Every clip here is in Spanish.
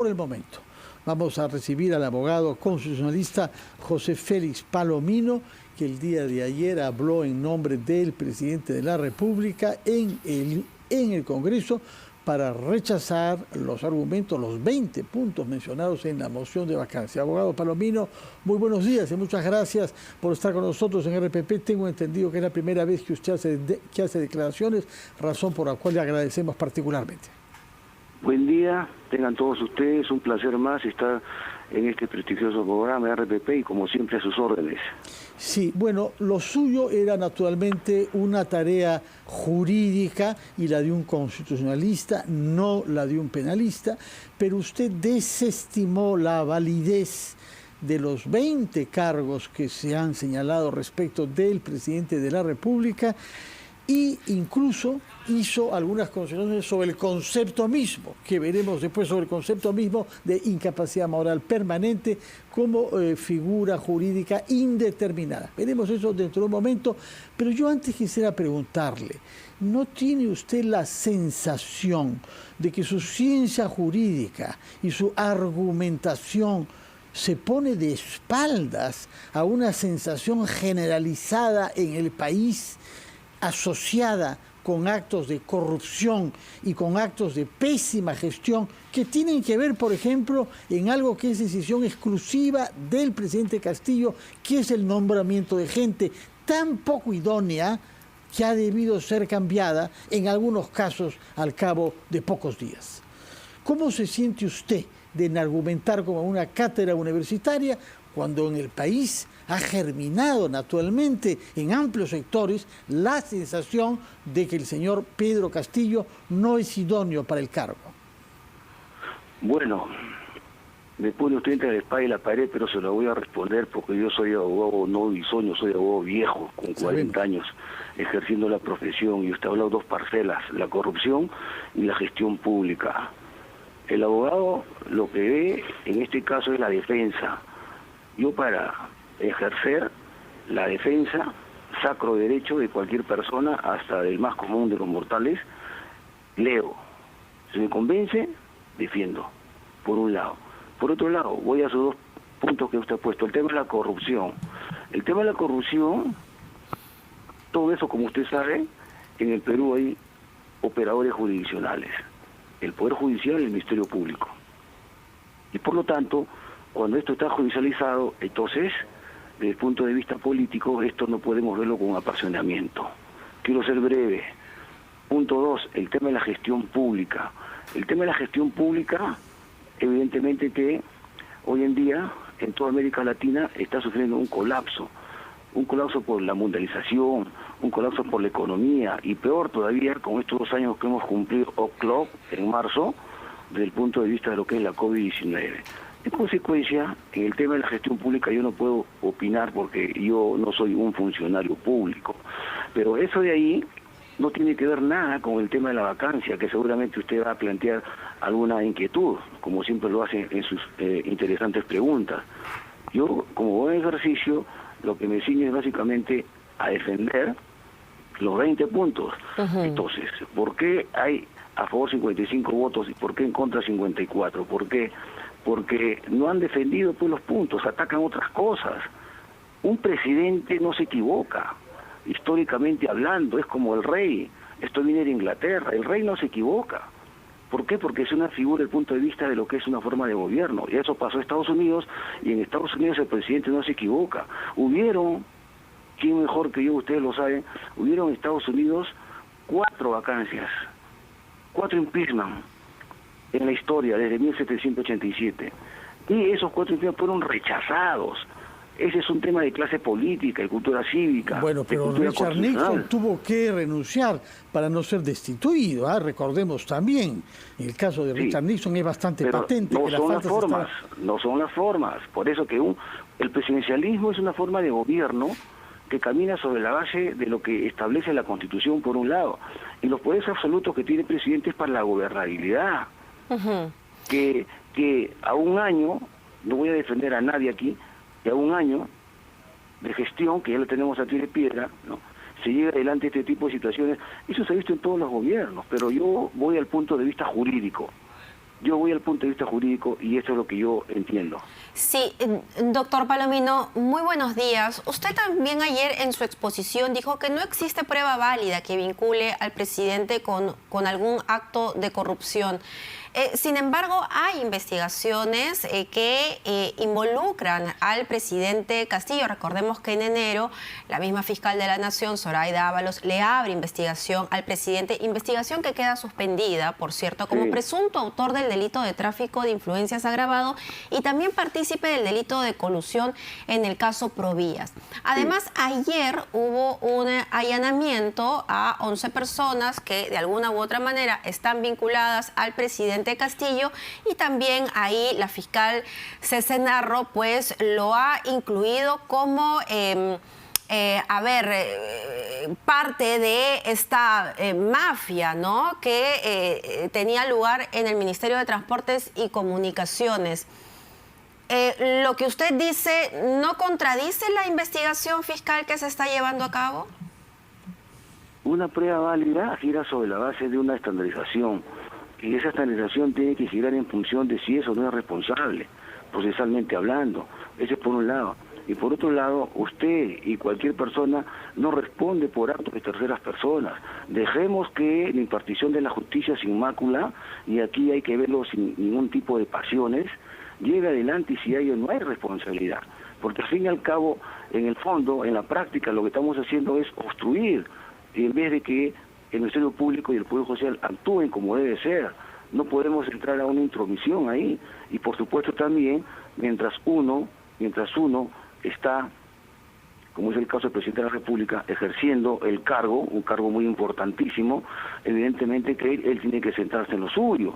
Por el momento, vamos a recibir al abogado constitucionalista José Félix Palomino, que el día de ayer habló en nombre del presidente de la República en el Congreso para rechazar los argumentos, los 20 puntos mencionados en la moción de vacancia. Abogado Palomino, muy buenos días y muchas gracias por estar con nosotros en RPP. Tengo entendido que es la primera vez que usted hace declaraciones, razón por la cual le agradecemos particularmente. Buen día, tengan todos ustedes, un placer más estar en este prestigioso programa de RPP y como siempre a sus órdenes. Sí, bueno, lo suyo era naturalmente una tarea jurídica y la de un constitucionalista, no la de un penalista, pero usted desestimó la validez de los 20 cargos que se han señalado respecto del presidente de la República y incluso hizo algunas consideraciones sobre el concepto mismo, que veremos después sobre el concepto mismo de incapacidad moral permanente como figura jurídica indeterminada. Veremos eso dentro de un momento, pero yo antes quisiera preguntarle, ¿no tiene usted la sensación de que su ciencia jurídica y su argumentación se pone de espaldas a una sensación generalizada en el país asociada con actos de corrupción y con actos de pésima gestión que tienen que ver, por ejemplo, en algo que es decisión exclusiva del presidente Castillo, que es el nombramiento de gente tan poco idónea que ha debido ser cambiada en algunos casos al cabo de pocos días? ¿Cómo se siente usted de argumentar como una cátedra universitaria cuando en el país ha germinado naturalmente en amplios sectores la sensación de que el señor Pedro Castillo no es idóneo para el cargo? Bueno, me pone usted entre la espada y la pared, pero se lo voy a responder porque yo soy abogado no bisoño, soy abogado viejo, con 40 años, ejerciendo la profesión, y usted ha hablado dos parcelas, la corrupción y la gestión pública. El abogado lo que ve en este caso es la defensa. Yo para ejercer la defensa, sacro derecho de cualquier persona, hasta del más común de los mortales, leo. Si me convence, defiendo, por un lado. Por otro lado, voy a esos dos puntos que usted ha puesto. El tema de la corrupción. El tema de la corrupción, todo eso, como usted sabe, en el Perú hay operadores jurisdiccionales. El Poder Judicial y el Ministerio Público. Y por lo tanto, cuando esto está judicializado, entonces, desde el punto de vista político, esto no podemos verlo con apasionamiento. Quiero ser breve. Punto 2, el tema de la gestión pública. El tema de la gestión pública, evidentemente que hoy en día, en toda América Latina, está sufriendo un colapso por la mundialización, un colapso por la economía, y peor todavía con estos 2 años que hemos cumplido OCLOP en marzo, desde el punto de vista de lo que es la COVID-19. En consecuencia, en el tema de la gestión pública yo no puedo opinar porque yo no soy un funcionario público, pero eso de ahí no tiene que ver nada con el tema de la vacancia, que seguramente usted va a plantear alguna inquietud, como siempre lo hace en sus interesantes preguntas. Yo, como buen ejercicio, lo que me ciño es básicamente a defender los 20 puntos. Entonces, ¿por qué hay a favor 55 votos y por qué en contra 54? ¿Por qué? Porque no han defendido pues los puntos, atacan otras cosas. Un presidente no se equivoca, históricamente hablando, es como el rey. Esto viene de Inglaterra, el rey no se equivoca. ¿Por qué? Porque es una figura desde el punto de vista de lo que es una forma de gobierno. Y eso pasó en Estados Unidos, y en Estados Unidos el presidente no se equivoca. Hubieron, quién mejor que yo, ustedes lo saben, hubieron en Estados Unidos 4 vacancias, 4 impeachment en la historia desde 1787. Y esos 4 impeachment fueron rechazados. Ese es un tema de clase política y cultura cívica. Bueno, pero Richard Nixon tuvo que renunciar para no ser destituido, ¿eh? Recordemos también, en el caso de Richard Nixon es bastante patente. No son las formas, no son las formas. Por eso que el presidencialismo es una forma de gobierno que camina sobre la base de lo que establece la Constitución por un lado, y los poderes absolutos que tiene el presidente es para la gobernabilidad. Que a un año, no voy a defender a nadie aquí, que a un año de gestión, que ya lo tenemos a tiro de piedra, ¿no?, se llega adelante este tipo de situaciones. Eso se ha visto en todos los gobiernos, pero yo voy al punto de vista jurídico. Yo voy al punto de vista jurídico y eso es lo que yo entiendo. Sí, doctor Palomino, muy buenos días. Usted también ayer en su exposición dijo que no existe prueba válida que vincule al presidente con algún acto de corrupción. Sin embargo, hay investigaciones que involucran al presidente Castillo. Recordemos que en enero la misma fiscal de la Nación, Zoraida Ábalos, le abre investigación al presidente, investigación que queda suspendida, por cierto, como presunto autor del delito de tráfico de influencias agravado y también partícipe del delito de colusión en el caso Provías. Además, ayer hubo un allanamiento a 11 personas que de alguna u otra manera están vinculadas al presidente Castillo, y también ahí la fiscal Cece Narro pues lo ha incluido como parte de esta mafia, ¿no?, que tenía lugar en el Ministerio de Transportes y Comunicaciones. Lo que usted dice, ¿no contradice la investigación fiscal que se está llevando a cabo? Una prueba válida gira sobre la base de una estandarización, y esa estandarización tiene que girar en función de si es o no es responsable, procesalmente hablando. Ese es por un lado. Y por otro lado, usted y cualquier persona no responde por actos de terceras personas. Dejemos que la impartición de la justicia sin mácula, y aquí hay que verlo sin ningún tipo de pasiones, llegue adelante, y si hay o no hay responsabilidad. Porque al fin y al cabo, en el fondo, en la práctica, lo que estamos haciendo es obstruir, y en vez de que el Ministerio Público y el Poder Judicial actúen como debe ser. No podemos entrar a una intromisión ahí. Y por supuesto también, mientras uno está, como es el caso del presidente de la República, ejerciendo el cargo, un cargo muy importantísimo, evidentemente que él tiene que sentarse en lo suyo.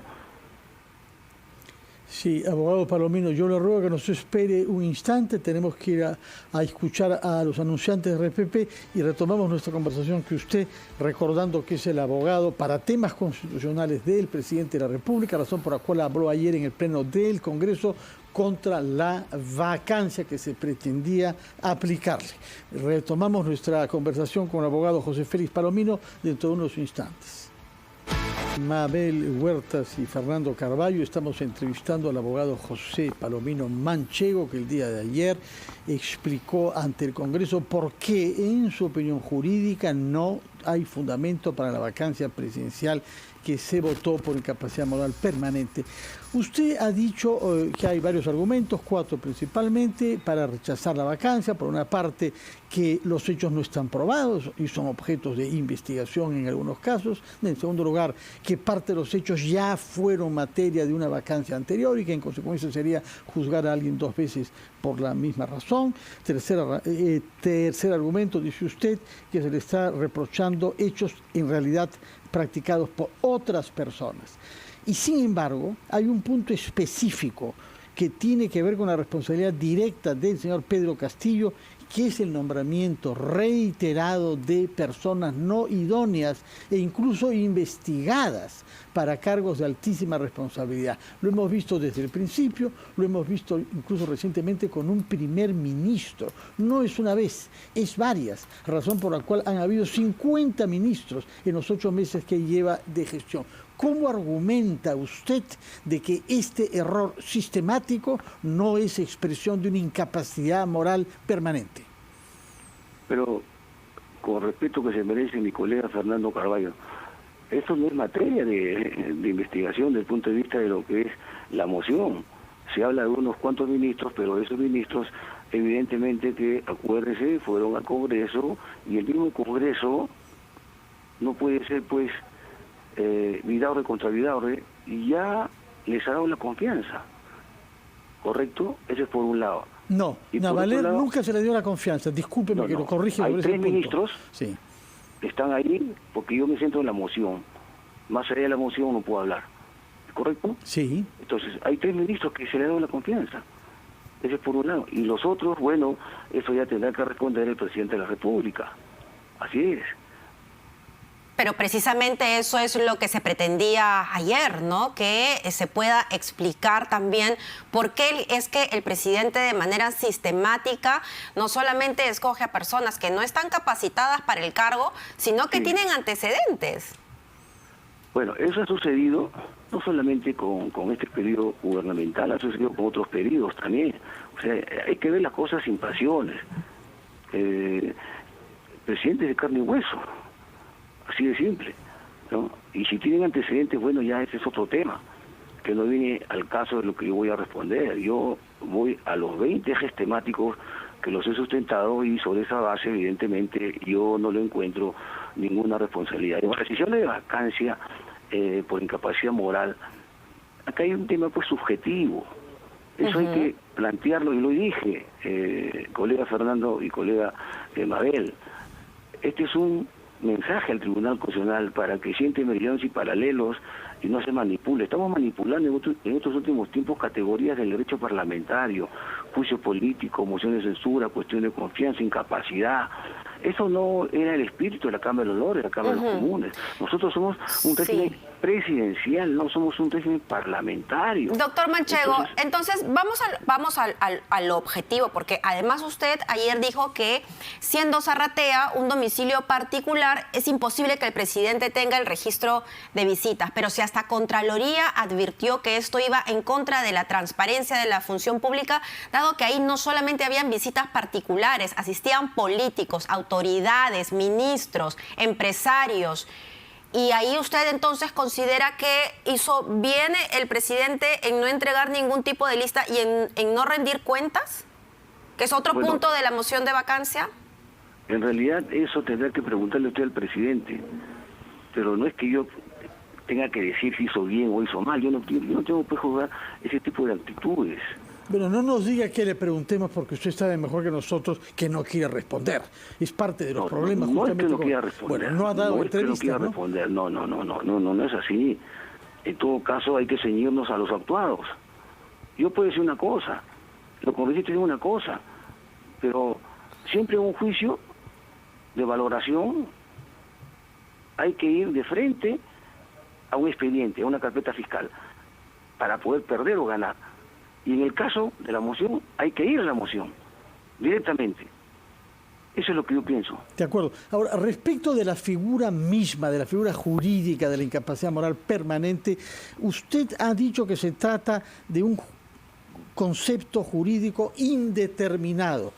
Sí, abogado Palomino, yo le ruego que nos espere un instante, tenemos que ir a escuchar a los anunciantes de RPP y retomamos nuestra conversación que usted, recordando que es el abogado para temas constitucionales del presidente de la República, razón por la cual habló ayer en el Pleno del Congreso contra la vacancia que se pretendía aplicarle. Retomamos nuestra conversación con el abogado José Félix Palomino dentro de unos instantes. Mabel Huertas y Fernando Carballo, estamos entrevistando al abogado José Palomino Manchego, que el día de ayer explicó ante el Congreso por qué, en su opinión jurídica, no hay fundamento para la vacancia presidencial que se votó por incapacidad moral permanente. Usted ha dicho que hay varios argumentos, 4 principalmente, para rechazar la vacancia. Por una parte, que los hechos no están probados y son objetos de investigación en algunos casos. En segundo lugar, que parte de los hechos ya fueron materia de una vacancia anterior y que en consecuencia sería juzgar a alguien 2 veces por la misma razón. Tercer argumento, dice usted, que se le está reprochando hechos en realidad practicados por otras personas. Y sin embargo, hay un punto específico que tiene que ver con la responsabilidad directa del señor Pedro Castillo, que es el nombramiento reiterado de personas no idóneas e incluso investigadas para cargos de altísima responsabilidad. Lo hemos visto desde el principio, lo hemos visto incluso recientemente con un primer ministro. No es una vez, es varias, razón por la cual han habido 50 ministros en los 8 meses que lleva de gestión. ¿Cómo argumenta usted de que este error sistemático no es expresión de una incapacidad moral permanente? Pero, con respeto que se merece mi colega Fernando Carballo, esto no es materia de investigación desde el punto de vista de lo que es la moción. Se habla de unos cuantos ministros, pero esos ministros, evidentemente que, acuérdense, fueron al Congreso, y el mismo Congreso no puede ser, pues, Vidaurre contra Vidaurre, y ya les ha dado la confianza, ¿correcto? Ese es por un lado. No, a Valer nunca se le dio la confianza, discúlpeme que lo corrige. Hay por 3 ese punto. ministros sí. que están ahí porque yo me siento en la moción. Más allá de la moción no puedo hablar, ¿correcto? Sí. Entonces, hay 3 ministros que se le ha dado la confianza. Ese es por un lado. Y los otros, bueno, eso ya tendrá que responder el presidente de la República. Así es. Pero precisamente eso es lo que se pretendía ayer, ¿no? Que se pueda explicar también por qué es que el presidente de manera sistemática no solamente escoge a personas que no están capacitadas para el cargo, sino que tienen antecedentes. Bueno, eso ha sucedido no solamente con este periodo gubernamental, ha sucedido con otros periodos también. O sea, hay que ver las cosas sin pasiones. Presidentes de carne y hueso, así de simple, ¿no? Y si tienen antecedentes, bueno, ya ese es otro tema, que no viene al caso de lo que yo voy a responder. Yo voy a los 20 ejes temáticos que los he sustentado y sobre esa base, evidentemente, yo no le encuentro ninguna responsabilidad. En la decisión de vacancia por incapacidad moral, acá hay un tema pues subjetivo. Eso hay que plantearlo, y lo dije, colega Fernando y colega Mabel. Este es un mensaje al Tribunal Constitucional para que siente meridianos y paralelos y no se manipule. Estamos manipulando en estos últimos tiempos categorías del derecho parlamentario, juicio político, moción de censura, cuestión de confianza, incapacidad. Eso no era el espíritu de la Cámara de los Lores, de la Cámara de los Comunes. Nosotros somos un régimen presidencial, no somos un régimen parlamentario. Doctor Manchego, entonces vamos al objetivo, porque además usted ayer dijo que siendo Zarratea un domicilio particular, es imposible que el presidente tenga el registro de visitas, pero si hasta Contraloría advirtió que esto iba en contra de la transparencia de la función pública, dado que ahí no solamente habían visitas particulares, asistían políticos, autoridades, ministros, empresarios. Y ahí usted entonces considera que hizo bien el presidente en no entregar ningún tipo de lista y en no rendir cuentas, que es otro punto de la moción de vacancia. En realidad eso tendrá que preguntarle usted al presidente, pero no es que yo tenga que decir si hizo bien o hizo mal. Yo no tengo que juzgar ese tipo de actitudes. Bueno, no nos diga que le preguntemos, porque usted sabe mejor que nosotros que no quiere responder. Es parte de los problemas. No justamente es que no quiera responder. Bueno, no ha dado entrevistas, ¿no? Responder. No es así. En todo caso hay que ceñirnos a los actuados. Yo puedo decir una cosa, los congresistas dicen una cosa, pero siempre un juicio de valoración hay que ir de frente a un expediente, a una carpeta fiscal, para poder perder o ganar. Y en el caso de la moción, hay que ir a la moción, directamente. Eso es lo que yo pienso. De acuerdo. Ahora, respecto de la figura misma, de la figura jurídica de la incapacidad moral permanente, usted ha dicho que se trata de un concepto jurídico indeterminado,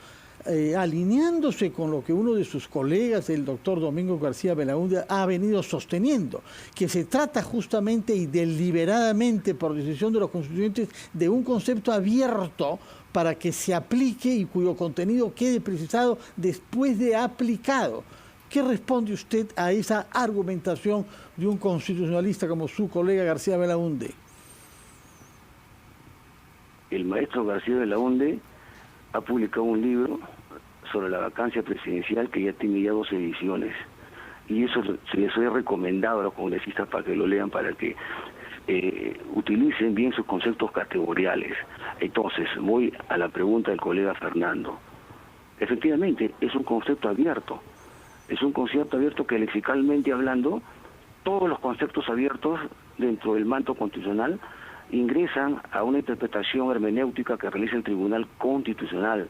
alineándose con lo que uno de sus colegas, el doctor Domingo García Belaúnde, ha venido sosteniendo, que se trata justamente y deliberadamente, por decisión de los constituyentes, de un concepto abierto para que se aplique y cuyo contenido quede precisado después de aplicado. ¿Qué responde usted a esa argumentación de un constitucionalista como su colega García Belaúnde? El maestro García Belaúnde ha publicado un libro sobre la vacancia presidencial que ya tiene ya 2 ediciones, y eso se les he recomendado a los congresistas para que lo lean, para que utilicen bien sus conceptos categoriales. Entonces, voy a la pregunta del colega Fernando. Efectivamente, es un concepto abierto, que lexicalmente hablando, todos los conceptos abiertos dentro del manto constitucional ingresan a una interpretación hermenéutica que realiza el Tribunal Constitucional.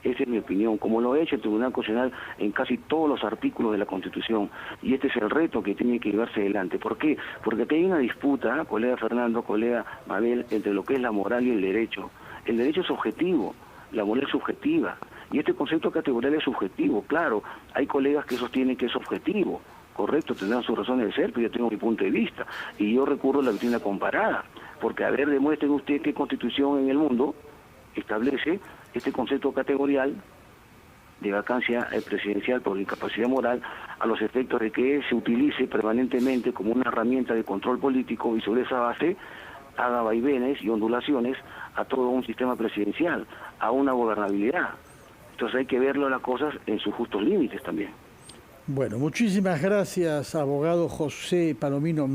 Esa es mi opinión, como lo ha hecho el Tribunal Constitucional en casi todos los artículos de la Constitución. Y este es el reto que tiene que llevarse adelante. ¿Por qué? Porque aquí hay una disputa, colega Fernando, colega Mabel, entre lo que es la moral y el derecho. El derecho es objetivo, la moral es subjetiva. Y este concepto categorial es subjetivo. Claro, hay colegas que sostienen que es objetivo. Correcto, tendrán sus razones de ser, pero yo tengo mi punto de vista. Y yo recurro a la doctrina comparada. Porque, a ver, demuestren usted qué constitución en el mundo establece este concepto categorial de vacancia presidencial por incapacidad moral a los efectos de que se utilice permanentemente como una herramienta de control político y sobre esa base haga vaivenes y ondulaciones a todo un sistema presidencial, a una gobernabilidad. Entonces hay que verlo las cosas en sus justos límites también. Bueno, muchísimas gracias, abogado José Palomino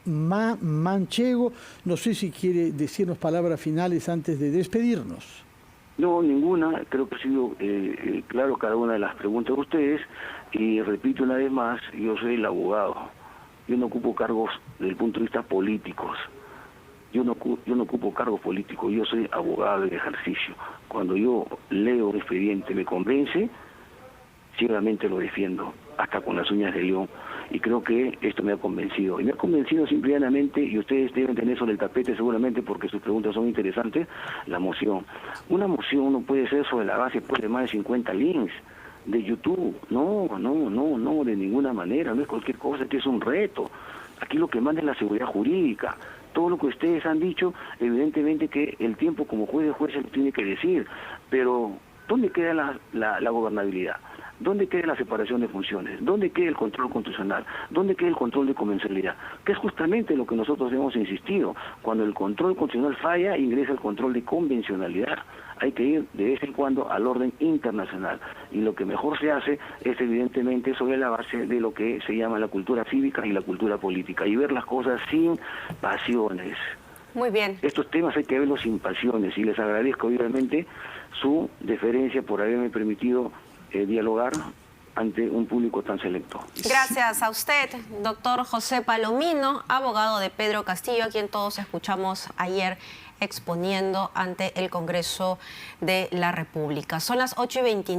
Manchego. No sé si quiere decirnos palabras finales antes de despedirnos. No, ninguna. Creo que ha sido claro cada una de las preguntas de ustedes. Y repito una vez más, yo soy el abogado. Yo no ocupo cargos desde el punto de vista políticos. Yo no ocupo cargos políticos, yo soy abogado de ejercicio. Cuando yo leo un expediente, me convence, ciegamente lo defiendo, hasta con las uñas de león. y creo que esto me ha convencido. Y me ha convencido simplemente, y ustedes deben tener sobre el tapete seguramente porque sus preguntas son interesantes, la moción. Una moción no puede ser sobre la base pues, de más de 50 links de YouTube. No, de ninguna manera. No es cualquier cosa, este es un reto. Aquí lo que manda es la seguridad jurídica. Todo lo que ustedes han dicho, evidentemente que el tiempo como juez de jueces lo tiene que decir, pero ¿dónde queda la gobernabilidad? ¿Dónde queda la separación de funciones? ¿Dónde queda el control constitucional? ¿Dónde queda el control de convencionalidad? Que es justamente lo que nosotros hemos insistido. Cuando el control constitucional falla, ingresa el control de convencionalidad. Hay que ir de vez en cuando al orden internacional. Y lo que mejor se hace es evidentemente sobre la base de lo que se llama la cultura cívica y la cultura política. Y ver las cosas sin pasiones. Muy bien. Estos temas hay que verlos sin pasiones. Y les agradezco obviamente su deferencia por haberme permitido dialogar ante un público tan selecto. Gracias a usted, doctor José Palomino, abogado de Pedro Castillo, a quien todos escuchamos ayer exponiendo ante el Congreso de la República. Son las 8:29.